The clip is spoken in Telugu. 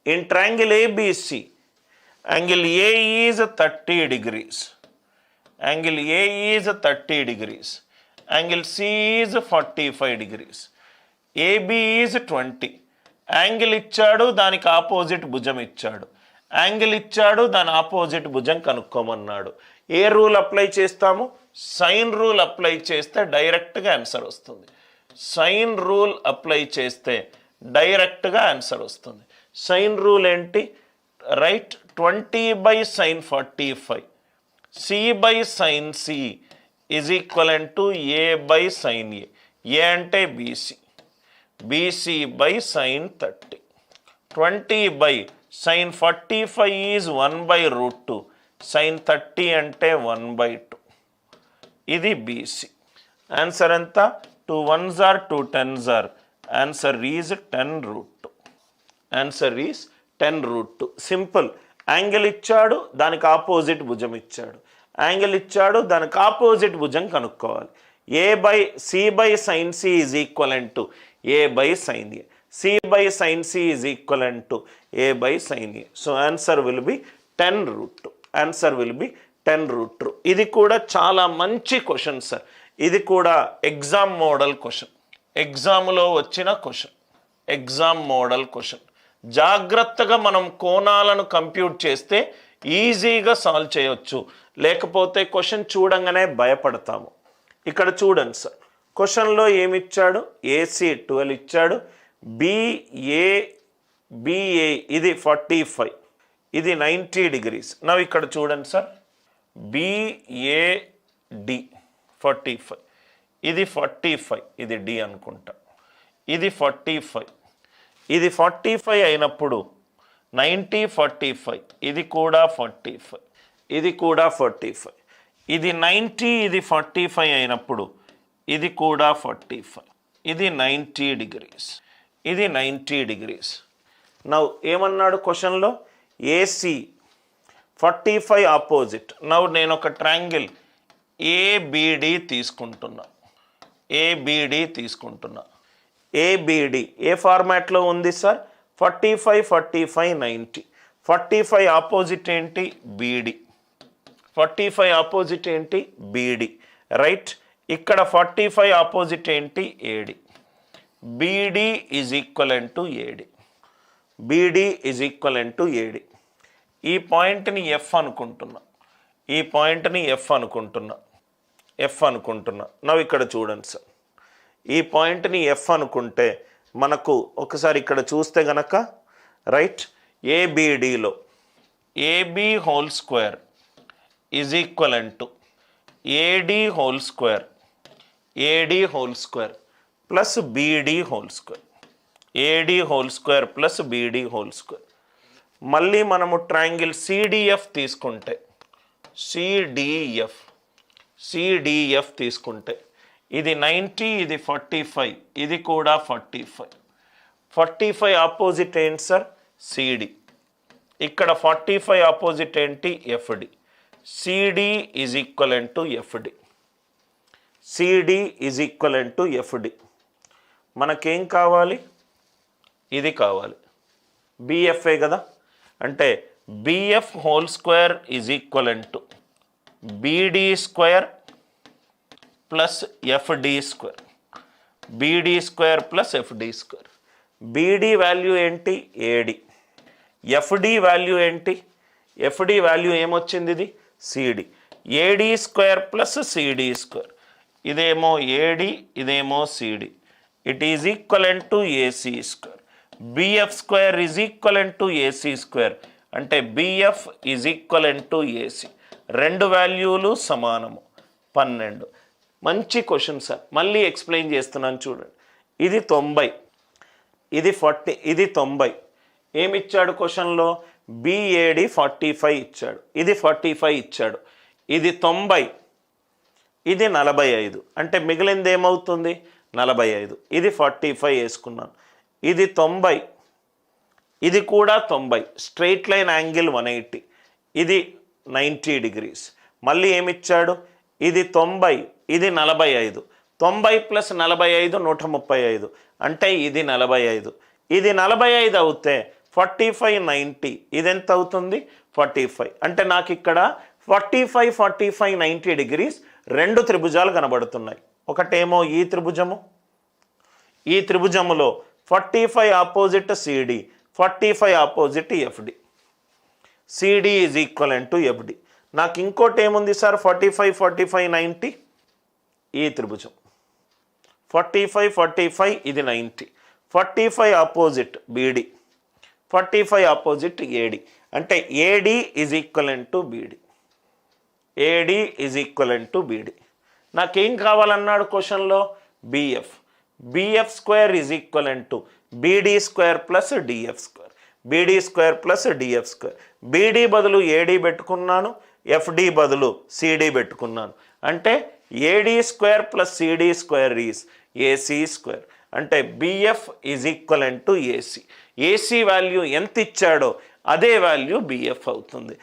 In triangle ABC, angle A is 30 degrees. Angle A is 30 degrees. Angle C is 45 degrees. AB is 20. Angle ఇచ్చాడు, దానికి ఆపోజిట్ భుజం ఇచ్చాడు. యాంగిల్ ఇచ్చాడు, దాని ఆపోజిట్ భుజం కనుక్కోమన్నాడు. ఏ రూల్ అప్లై చేస్తాము? సైన్ రూల్ అప్లై చేస్తే డైరెక్ట్గా ఆన్సర్ వస్తుంది. సైన్ రూల్ అప్లై చేస్తే డైరెక్ట్గా ఆన్సర్ వస్తుంది. సైన్ రూల్ ఏంటి? Right, 20/sin 45 C/sin C is equivalent to A/sin A. A అంటే BC, BC/sin 30. 20/sin 45 is 1/√2. sin 30 అంటే 1/2. ఇది BC. ఆన్సర్ ఎంత? 2 1s are 2 10s are. Answer is 10√2. Answer is 10√2. Simple. Angle ఇచ్చాడు, దానికి ఆపోజిట్ భుజం ఇచ్చాడు. యాంగిల్ ఇచ్చాడు, దానికి ఆపోజిట్ భుజం కనుక్కోవాలి. C/sin C is equivalent to A/sin A. C/sin C is equivalent to A/sin A. So answer will be 10√2. Answer will be 10√2. ఇది కూడా చాలా మంచి క్వశ్చన్ సార్. ఇది కూడా ఎగ్జామ్ మోడల్ క్వశ్చన్. ఎగ్జామ్లో వచ్చిన క్వశ్చన్, ఎగ్జామ్ మోడల్ క్వశ్చన్. జాగ్రత్తగా మనం కోణాలను కంప్యూట్ చేస్తే ఈజీగా సాల్వ్ చేయొచ్చు. లేకపోతే క్వశ్చన్ చూడంగానే భయపడతాము. ఇక్కడ చూడండి సార్, క్వశ్చన్లో ఏమి ఇచ్చాడు? AC 12 ఇచ్చాడు. BA ఇది 45, ఇది 90 degrees. నా ఇక్కడ చూడండి సార్, BAD 45, ఇది 45, ఇది D అనుకుంటా. ఇది 45, ఇది 45 అయినప్పుడు 90 45, ఇది కూడా 45, ఇది కూడా 45. ఇది 90, ఇది 45 అయినప్పుడు ఇది కూడా 45, ఇది 90 degrees, ఇది 90 degrees. నౌ ఏమన్నాడు క్వశ్చన్లో? AC 45 opposite. నౌ నేను ఒక ట్రయాంగిల్ ABD తీసుకుంటున్నా. ABD తీసుకుంటున్నా. ABD ఏ ఫార్మాట్లో ఉంది సార్? 45 45 90. 45 ఆపోజిట్ ఏంటి? BD. 45 ఆపోజిట్ ఏంటి? BD. రైట్. ఇక్కడ 45 ఆపోజిట్ ఏంటి? AD. BD is equivalent to AD. BD is equivalent to AD. ఈ పాయింట్ని F అనుకుంటున్నా. ఈ పాయింట్ని F అనుకుంటున్నా. F అనుకుంటున్నా. నవ్వు ఇక్కడ చూడండి సార్, ఈ పాయింట్ని F అనుకుంటే మనకు ఒకసారి ఇక్కడ చూస్తే గనక రైట్, ABDలో AB whole square is equivalent to AD whole square, AD whole square plus BD whole square, AD whole square plus BD whole square. మళ్ళీ మనము ట్రయాంగిల్ CDF తీసుకుంటే, CDF తీసుకుంటే ఇది 90, ఇది 45, ఇది కూడా 45. 45 ఆపోజిట్ ఏంటి సార్? CD. ఇక్కడ 45 ఆపోజిట్ ఏంటి? FD. CD is equivalent to FD. CD is equivalent to FD. మనకేం కావాలి? ఇది కావాలి. BFఏ కదా, అంటే BF whole square is equivalent to BD square plus FD square, BD square plus FD square. BD value ఏంటి? AD. FD వాల్యూ ఏంటి? FD వాల్యూ ఏమొచ్చింది? ఇది CD. AD square plus CD square. ఇదేమో AD, ఇదేమో CD. It is equivalent to AC square. BF square is equivalent to AC square. అంటే BF is equivalent to AC. రెండు వాల్యూలు సమానము, 12. మంచి క్వశ్చన్ సార్. మళ్ళీ ఎక్స్ప్లెయిన్ చేస్తున్నాను చూడండి. ఇది 90, ఇది 40, ఇది 90. ఏమి ఇచ్చాడు క్వశ్చన్లో? BAD 45 ఇచ్చాడు, ఇది 45 ఇచ్చాడు, ఇది 90, ఇది 45. అంటే మిగిలింది ఏమవుతుంది? 45. ఇది 45 వేసుకున్నాను. ఇది 90, ఇది కూడా 90. స్ట్రైట్ లైన్ యాంగిల్ 180, ఇది 90 degrees. మళ్ళీ ఏమిచ్చాడు? ఇది 90, ఇది 45. 90 ప్లస్ 45 135, అంటే ఇది 45. ఇది 45 అవుతే 45 90 ఇది ఎంత అవుతుంది 45. అంటే నాకు ఇక్కడ 45 45 90 డిగ్రీస్ రెండు త్రిభుజాలు కనబడుతున్నాయి. ఒకటేమో ఈ త్రిభుజము, ఈ త్రిభుజములో 45 opposite CD, 45 opposite FD, CD is equivalent to FD. నాకు ఇంకోటి ఏముంది సార్ 45 45 90 ఈ త్రిభుజం, 45 45 ఇది 90, 45 ఆపోజిట్ బీడి, 45 ఆపోజిట్ ఏడి. అంటే AD is equivalent to BD, AD is equivalent to BD. నాకేం కావాలన్నాడు క్వశ్చన్లో BF, BF square is equivalent to BD square plus DF square, BD square plus DF square. BD బదులు ఏడీ పెట్టుకున్నాను, ఎఫ్డి బదులు సిడి పెట్టుకున్నాను. అంటే AD square plus CD square is AC square. అంటే BF is equivalent to AC. AC value ఎంత ఇచ్చాడో అదే వాల్యూ బిఎఫ్ అవుతుంది.